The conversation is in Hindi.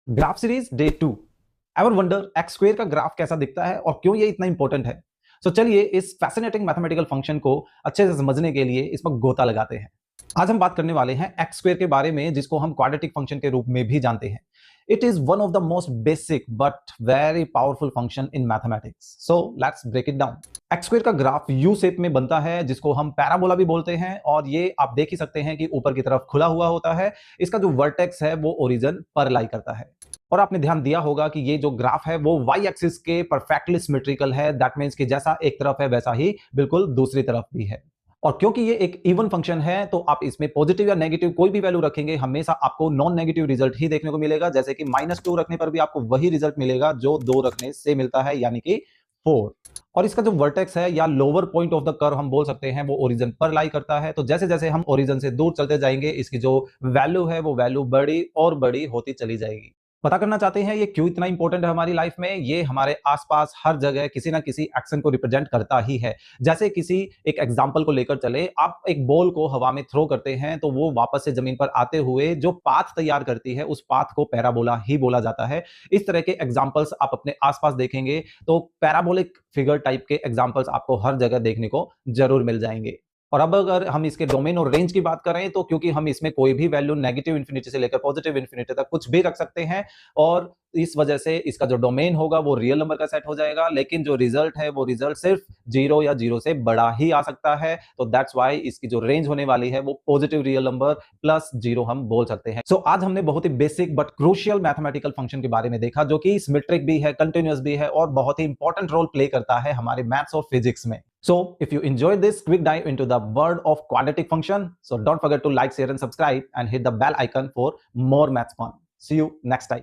Graph series day 2। Ever wonder x square का ग्राफ कैसा दिखता है और क्यों ये इतना इंपॉर्टेंट है? चलिए इस फैसिनेटिंग मैथमेटिकल फंक्शन को अच्छे से समझने के लिए इस पर गोता लगाते हैं। आज हम बात करने वाले हैं एक्स स्क्वायर के बारे में, जिसको हम क्वाड्रेटिक फंक्शन के रूप में भी जानते हैं। It is one of the most basic but very powerful function in mathematics. So let's break it down. X square का ग्राफ यू शेप में बनता है, जिसको हम पैराबोला भी बोलते हैं, और ये आप देख ही सकते हैं कि ऊपर की तरफ खुला हुआ होता है। इसका जो वर्टेक्स है वो ओरिजिन पर लाई करता है। और आपने ध्यान दिया होगा कि ये जो ग्राफ है वो वाई एक्सिस के परफेक्टली सिमेट्रिकल है। दैट मींस कि जैसा एक तरफ है वैसा ही बिल्कुल दूसरी तरफ भी है। और क्योंकि ये एक इवन फंक्शन है, तो आप इसमें पॉजिटिव या नेगेटिव कोई भी वैल्यू रखेंगे, हमेशा आपको नॉन नेगेटिव रिजल्ट ही देखने को मिलेगा। जैसे कि -2 रखने पर भी आपको वही रिजल्ट मिलेगा जो 2 रखने से मिलता है, यानी कि 4। और इसका जो वर्टेक्स है या lower point of the curve हम बोल सकते हैं, वो ओरिजिन पर लाई करता है। तो जैसे जैसे हम ओरिजिन से दूर चलते जाएंगे, इसकी जो वैल्यू है वो वैल्यू बड़ी और बड़ी होती चली जाएगी। पता करना चाहते हैं ये क्यों इतना इंपॉर्टेंट है हमारी लाइफ में? ये हमारे आसपास हर जगह किसी ना किसी एक्शन को रिप्रेजेंट करता ही है। जैसे किसी एक एग्जांपल को लेकर चले, आप एक बॉल को हवा में थ्रो करते हैं तो वो वापस से जमीन पर आते हुए जो पाथ तैयार करती है, उस पाथ को पैराबोला ही बोला जाता है। इस तरह के एग्जांपल्स आप अपने आसपास देखेंगे तो पैराबोलिक फिगर टाइप के एग्जांपल्स आपको हर जगह देखने को जरूर मिल जाएंगे। और अब अगर हम इसके डोमेन और रेंज की बात करें, तो क्योंकि हम इसमें कोई भी वैल्यू नेगेटिव इंफिनिटी से लेकर पॉजिटिव इंफिनिटी तक कुछ भी रख सकते हैं, और इस वजह से इसका जो डोमेन होगा वो रियल नंबर का सेट हो जाएगा, लेकिन जो रिजल्ट है वो रिजल्ट सिर्फ 0 या 0 से बड़ा ही आ सकता है। तो दैट्स व्हाई इसकी जो रेंज होने वाली है वो पॉजिटिव रियल नंबर प्लस 0 हम बोल सकते हैं। आज हमने बहुत ही basic but crucial mathematical function के बारे में देखा, जो कि सिमेट्रिक भी है, कंटिन्यूअस भी है, और बहुत ही इंपॉर्टेंट रोल प्ले करता है हमारे मैथ्स और फिजिक्स में। So, if you enjoyed this quick dive into the world of quadratic function, so don't forget to like, share, and subscribe, and hit the bell icon for more maths fun. See you next time.